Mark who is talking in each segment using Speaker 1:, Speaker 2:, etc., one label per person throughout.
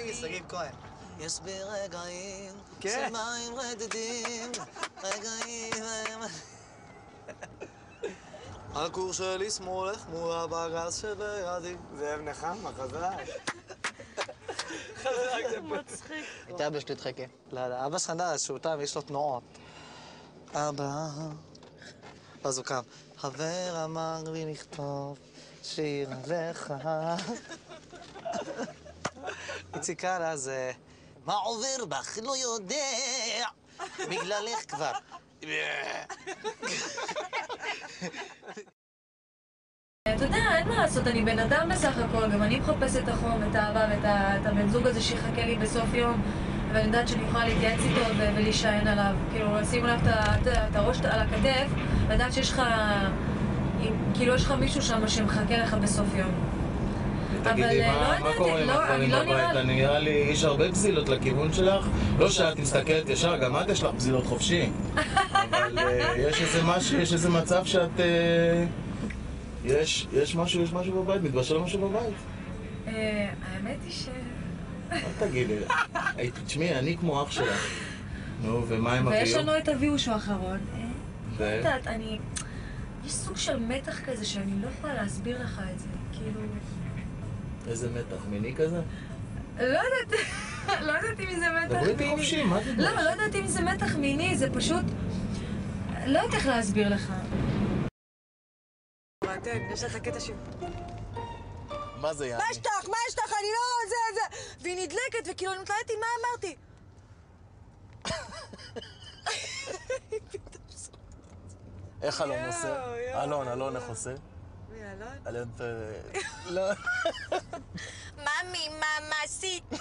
Speaker 1: לי, שגיב כהן. יש בי רגעים של מים רדדים, רגעים... הכור שלי שמאלך מול הבגז שבידי.
Speaker 2: זאב נחמה, חזק.
Speaker 3: מצחיק.
Speaker 1: את אבא שלי תחכה. לא, אבא סנדל, שהוא טעם, יש לו תנועות. אבא... אז הוא קם. חבר אמר לי לכתוב שיר עליך. איציק קאלה זה... מה עובר בך? לא יודע. בגללך כבר.
Speaker 3: אתה יודע, אין מה לעשות, אני בן אדם בסך הכל, גם אני מחפש את החום, את האהבה ואת הבן זוג הזה שיחכה לי בסוף יום, ואני יודעת שאני יכולה להתייעץ איתו ולהישען עליו, כאילו לשים עליו את הראש על הכתף, ולדעת שיש לך, כאילו יש לך מישהו שם שמחכה לך בסוף יום.
Speaker 4: תגידי, מה קורה עם הדברים בבית? אני נראה לי, יש הרבה פזילות לכיוון שלך, לא שאת מסתכלת ישר, גם את יש לך פזילות חופשי, אבל יש איזה מצב שאת... יש משהו בבית? מתבשל משהו בבית?
Speaker 3: האמת היא ש...
Speaker 4: אל תגידי, תשמעי, אני כמו אח שלך. נו, ומה עם אביו?
Speaker 3: ויש לנו את אביו שהוא האחרון. לא יודעת, יש סוג של מתח כזה שאני לא יכולה להסביר לך את זה, כאילו...
Speaker 4: איזה מתח, מיני כזה?
Speaker 3: לא יודעת אם זה מתח מיני.
Speaker 4: דברי איתי חופשי, מה תדבר?
Speaker 3: לא יודעת אם זה מתח מיני, זה פשוט... לא יודעת איך להסביר לך.
Speaker 5: יש לך קטע ש...
Speaker 4: מה זה יעני?
Speaker 5: מה יש לך? אני לא... זה... והיא נדלקת, וכאילו אני מתלהטתי, מה אמרתי?
Speaker 4: איך אלון עושה? אלון איך עושה?
Speaker 5: מי, אלון?
Speaker 4: אלון... לא...
Speaker 5: ממי, ממסיטה.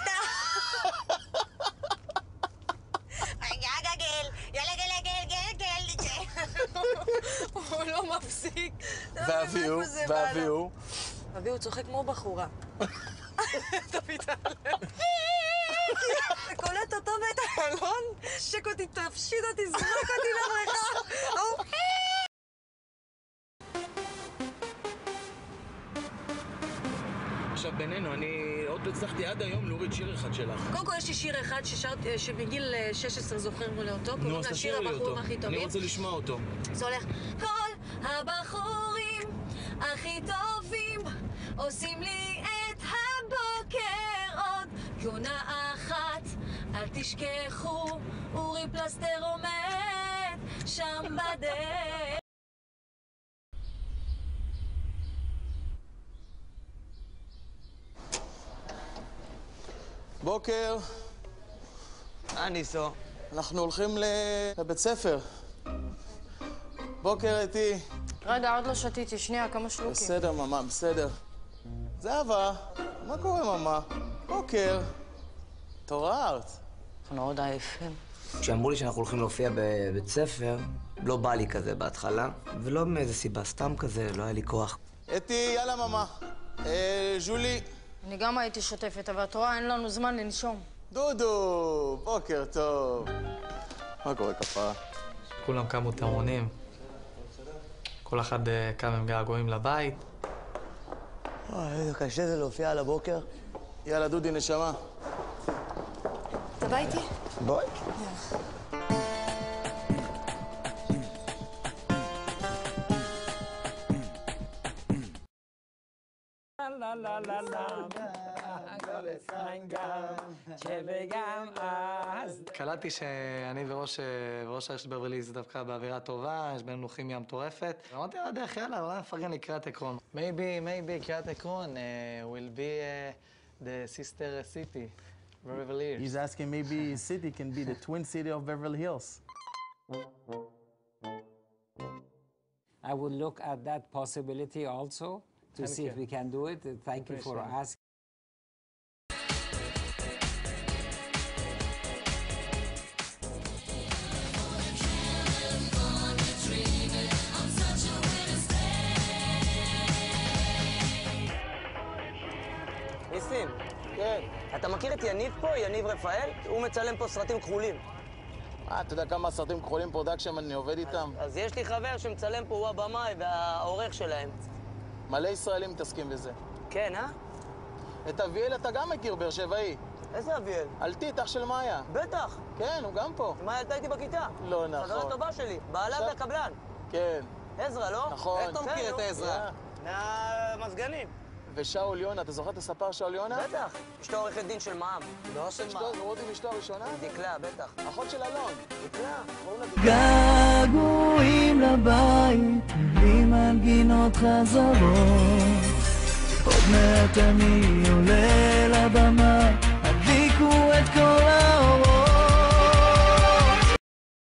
Speaker 5: גל. הוא לא מפסיק.
Speaker 4: ואביהו?
Speaker 5: אביהו צוחק כמו בחורה. אתה מתעלם. אתה קולט אותו ואת אלון? שק אותי, תפשיט אותי, זרוק אותי לבריכה.
Speaker 4: עכשיו בינינו, אני עוד לא הצלחתי עד היום להוריד שיר אחד שלך.
Speaker 5: קודם כל יש לי שיר אחד שבגיל 16 זוכרים לי אותו.
Speaker 4: נו, אז תשאיר לי אותו. אני רוצה לשמוע אותו.
Speaker 5: זה הולך. כל הבחורים הכי טובים עושים לי את הבוקר עוד תלונה אחת, אל תשכחו, אורי פלסטר עומד שם בדרך.
Speaker 4: בוקר.
Speaker 1: מה ניסו?
Speaker 4: אנחנו הולכים לבית ספר. בוקר איתי.
Speaker 6: רגע, עוד לא שתיתי, שנייה, כמה שלוקים.
Speaker 4: בסדר, ממה, בסדר. זהבה, מה קורה, ממה? בוקר. התעוררת.
Speaker 1: אנחנו מאוד עייפים. כשאמרו לי שאנחנו הולכים להופיע בבית ספר, לא בא לי כזה בהתחלה, ולא מאיזה סיבה, סתם כזה, לא היה לי כוח.
Speaker 4: אתי, יאללה, ממה. ז'ולי.
Speaker 6: אני גם הייתי שוטפת, אבל את רואה, אין לנו זמן לנשום.
Speaker 4: דודו, בוקר טוב. מה קורה, כפרה?
Speaker 7: כולם קמו תמונים. כל אחד קם עם געגועים לבית.
Speaker 1: איזה קשה זה להופיע על הבוקר.
Speaker 4: יאללה, דודי, נשמה.
Speaker 5: אתה בא איתי?
Speaker 4: בואי.
Speaker 7: קלטתי שאני וראש הרשת בברלי זה דווקא באווירה טובה, יש בינינו כימיה מטורפת. אמרתי לה, דרך יאללה, אולי נפרגן לקריית עקרון. Maybe קריית עקרון will be the sister city, Beverly Hills.
Speaker 8: He's asking maybe city can be the twin city of Beverly Hills.
Speaker 9: I will look at that possibility also to see if we can do it. Thank you for asking.
Speaker 1: ניסים,
Speaker 4: כן.
Speaker 1: אתה מכיר את יניב פה, יניב רפאל? הוא מצלם פה סרטים כחולים.
Speaker 4: אתה יודע כמה סרטים כחולים פרודקשן אני עובד איתם?
Speaker 1: אז יש לי חבר שמצלם פה, הוא הבמאי והעורך שלהם.
Speaker 4: מלא ישראלים מתעסקים בזה.
Speaker 1: כן, אה?
Speaker 4: את אביאל אתה גם מכיר, באר שבעי.
Speaker 2: איזה אביאל?
Speaker 4: אלטית, אח של מאיה.
Speaker 2: בטח.
Speaker 4: כן, הוא גם פה.
Speaker 2: מאיה עלתה איתי בכיתה.
Speaker 4: לא נכון.
Speaker 2: חברה טובה שלי, בעלה
Speaker 4: עכשיו-
Speaker 2: והקבלן.
Speaker 4: כן,
Speaker 2: עזרא, לא?
Speaker 4: נכון.
Speaker 1: איך אתה מכיר את עזרא?
Speaker 2: מהמזגנים.
Speaker 4: ושאול יונה, אתה זוכר את הספר שאול יונה?
Speaker 2: בטח. אשתו עורכת דין של מע"מ.
Speaker 1: לא של מה.
Speaker 4: אשתו, רואים אשתו הראשונה?
Speaker 2: דקלה, בטח.
Speaker 4: אחות של אלון.
Speaker 2: דקלה.
Speaker 4: קוראים לה
Speaker 10: געגועים לבית, בלי מנגינות חזרות. עוד מעט אני עולה לבמה, הדליקו את כל האורות.